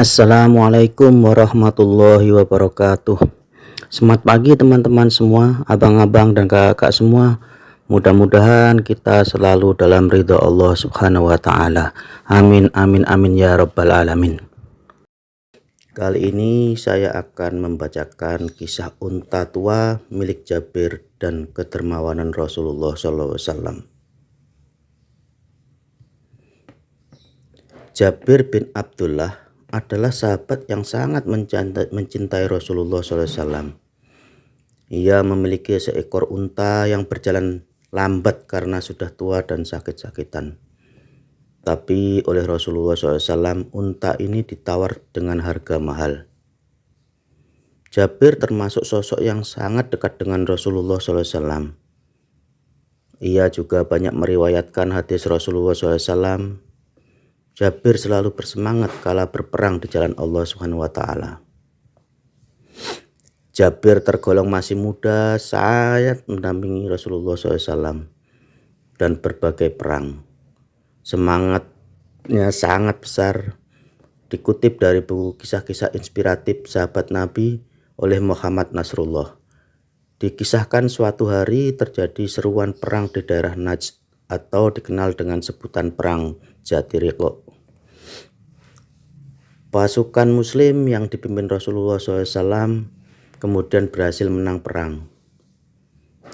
Assalamualaikum warahmatullahi wabarakatuh. Selamat pagi teman-teman semua, abang-abang dan kakak semua. Mudah-mudahan kita selalu dalam ridha Allah Subhanahu wa taala. Amin amin amin ya rabbal alamin. Kali ini saya akan membacakan kisah unta tua milik Jabir dan kedermawanan Rasulullah SAW. Jabir bin Abdullah adalah sahabat yang sangat mencintai Rasulullah SAW. Ia memiliki seekor unta yang berjalan lambat karena sudah tua dan sakit-sakitan. Tapi oleh Rasulullah SAW, unta ini ditawar dengan harga mahal. Jabir termasuk sosok yang sangat dekat dengan Rasulullah SAW. Ia juga banyak meriwayatkan hadis Rasulullah SAW. Jabir selalu bersemangat kala berperang di jalan Allah Subhanahu wa taala. Jabir tergolong masih muda saat mendampingi Rasulullah SAW dan berbagai perang. Semangatnya sangat besar. Dikutip dari buku kisah-kisah inspiratif sahabat Nabi oleh Muhammad Nasrullah. Dikisahkan suatu hari terjadi seruan perang di daerah Najd atau dikenal dengan sebutan perang Jatiriqo. Pasukan muslim yang dipimpin Rasulullah SAW kemudian berhasil menang perang.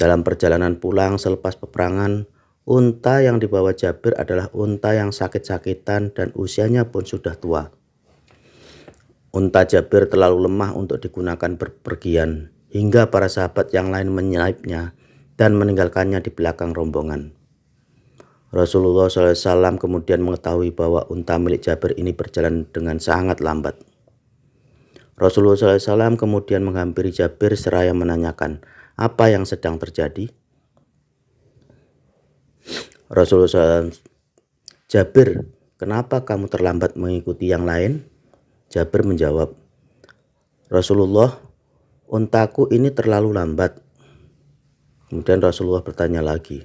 Dalam perjalanan pulang selepas peperangan, unta yang dibawa Jabir adalah unta yang sakit-sakitan dan usianya pun sudah tua. Unta Jabir terlalu lemah untuk digunakan berpergian, hingga para sahabat yang lain menyalipnya dan meninggalkannya di belakang rombongan. Rasulullah SAW kemudian mengetahui bahwa unta milik Jabir ini berjalan dengan sangat lambat. Rasulullah SAW kemudian menghampiri Jabir seraya menanyakan apa yang sedang terjadi. Rasulullah SAW, "Jabir, kenapa kamu terlambat mengikuti yang lain?" Jabir menjawab, "Rasulullah, untaku ini terlalu lambat." Kemudian Rasulullah bertanya lagi,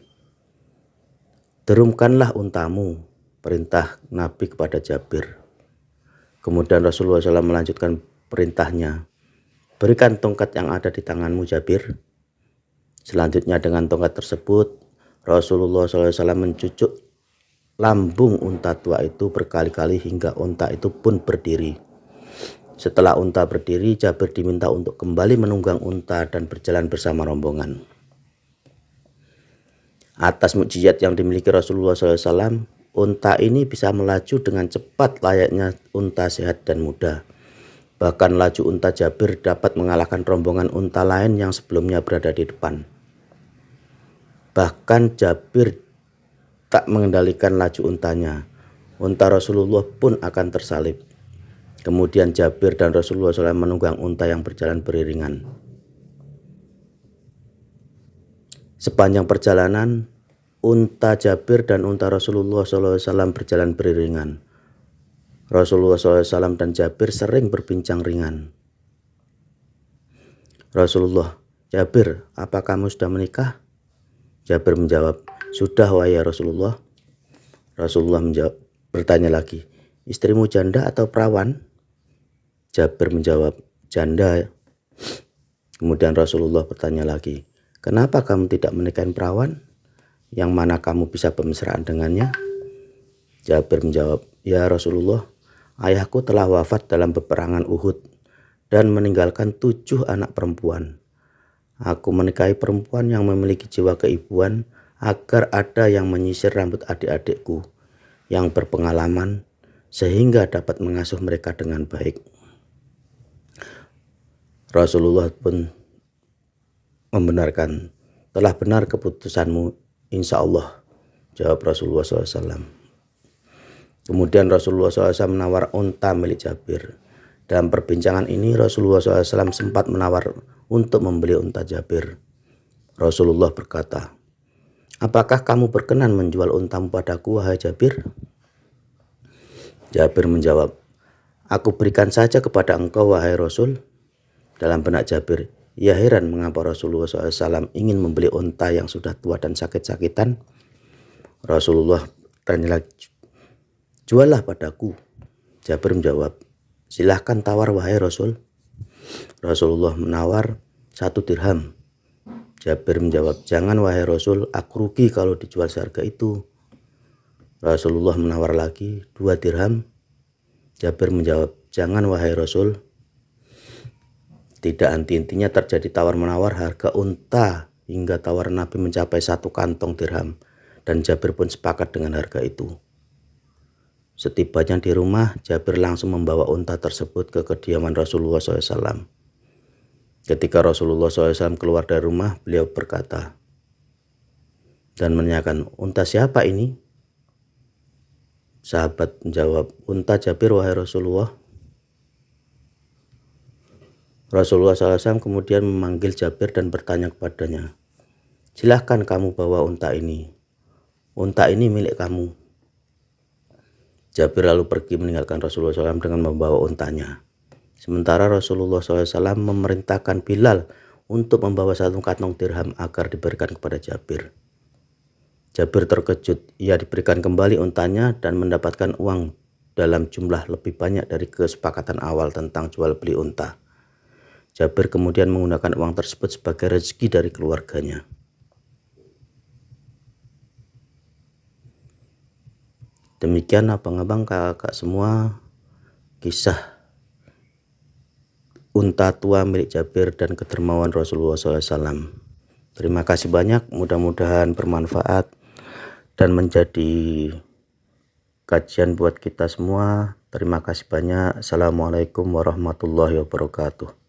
"Derumkanlah untamu," perintah Nabi kepada Jabir. Kemudian Rasulullah SAW melanjutkan perintahnya, "Berikan tongkat yang ada di tanganmu, Jabir." Selanjutnya dengan tongkat tersebut, Rasulullah SAW mencucuk lambung unta tua itu berkali-kali hingga unta itu pun berdiri. Setelah unta berdiri, Jabir diminta untuk kembali menunggang unta dan berjalan bersama rombongan. Atas mukjizat yang dimiliki Rasulullah SAW, unta ini bisa melaju dengan cepat layaknya unta sehat dan muda. Bahkan laju unta Jabir dapat mengalahkan rombongan unta lain yang sebelumnya berada di depan. Bahkan Jabir tak mengendalikan laju untanya. Unta Rasulullah pun akan tersalib. Kemudian Jabir dan Rasulullah SAW menunggang unta yang berjalan beriringan. Sepanjang perjalanan, unta Jabir dan unta Rasulullah SAW berjalan beriringan. Rasulullah SAW dan Jabir sering berbincang ringan. "Rasulullah, Jabir, apa kamu sudah menikah?" Jabir menjawab, "Sudah wahai Rasulullah." Rasulullah bertanya lagi, "Istrimu janda atau perawan?" Jabir menjawab, "Janda." Kemudian Rasulullah bertanya lagi, "Kenapa kamu tidak menikahi perawan? Yang mana kamu bisa bermesraan dengannya?" Jabir menjawab, "Ya Rasulullah, ayahku telah wafat dalam peperangan Uhud dan meninggalkan 7 anak perempuan. Aku menikahi perempuan yang memiliki jiwa keibuan agar ada yang menyisir rambut adik-adikku yang berpengalaman sehingga dapat mengasuh mereka dengan baik." Rasulullah pun membenarkan, "Telah benar keputusanmu, insya Allah," jawab Rasulullah SAW. Kemudian Rasulullah SAW menawar unta milik Jabir. Dalam perbincangan ini Rasulullah SAW sempat menawar untuk membeli unta Jabir. Rasulullah berkata, "Apakah kamu berkenan menjual untamu padaku, wahai Jabir?" Jabir menjawab, "Aku berikan saja kepada engkau, wahai Rasul." Dalam benak Jabir, ia heran mengapa Rasulullah SAW ingin membeli unta yang sudah tua dan sakit-sakitan. Rasulullah tanya lagi, "Juallah padaku." Jabir menjawab, Silahkan tawar wahai Rasul. Rasulullah menawar 1 dirham. Jabir menjawab, jangan wahai Rasul, aku rugi kalau dijual seharga itu. Rasulullah menawar lagi 2 dirham. Jabir menjawab, jangan wahai Rasul. Tidak henti-hentinya terjadi tawar-menawar harga unta hingga tawar Nabi mencapai 1 kantong dirham, dan Jabir pun sepakat dengan harga itu. Setibanya di rumah, Jabir langsung membawa unta tersebut ke kediaman Rasulullah SAW. Ketika Rasulullah SAW keluar dari rumah, beliau berkata dan menanyakan, unta siapa ini? Sahabat menjawab, unta Jabir wahai Rasulullah. Rasulullah SAW kemudian memanggil Jabir dan bertanya kepadanya, silahkan kamu bawa unta ini. Unta ini milik kamu. Jabir lalu pergi meninggalkan Rasulullah SAW dengan membawa untanya. Sementara Rasulullah SAW memerintahkan Bilal untuk membawa 1 kantong dirham agar diberikan kepada Jabir. Jabir terkejut, ia diberikan kembali untanya dan mendapatkan uang dalam jumlah lebih banyak dari kesepakatan awal tentang jual beli unta. Jabir kemudian menggunakan uang tersebut sebagai rezeki dari keluarganya. Demikian abang-abang, kakak semua, kisah unta tua milik Jabir dan kedermawan Rasulullah SAW. Terima kasih banyak, mudah-mudahan bermanfaat dan menjadi kajian buat kita semua. Terima kasih banyak. Assalamualaikum warahmatullahi wabarakatuh.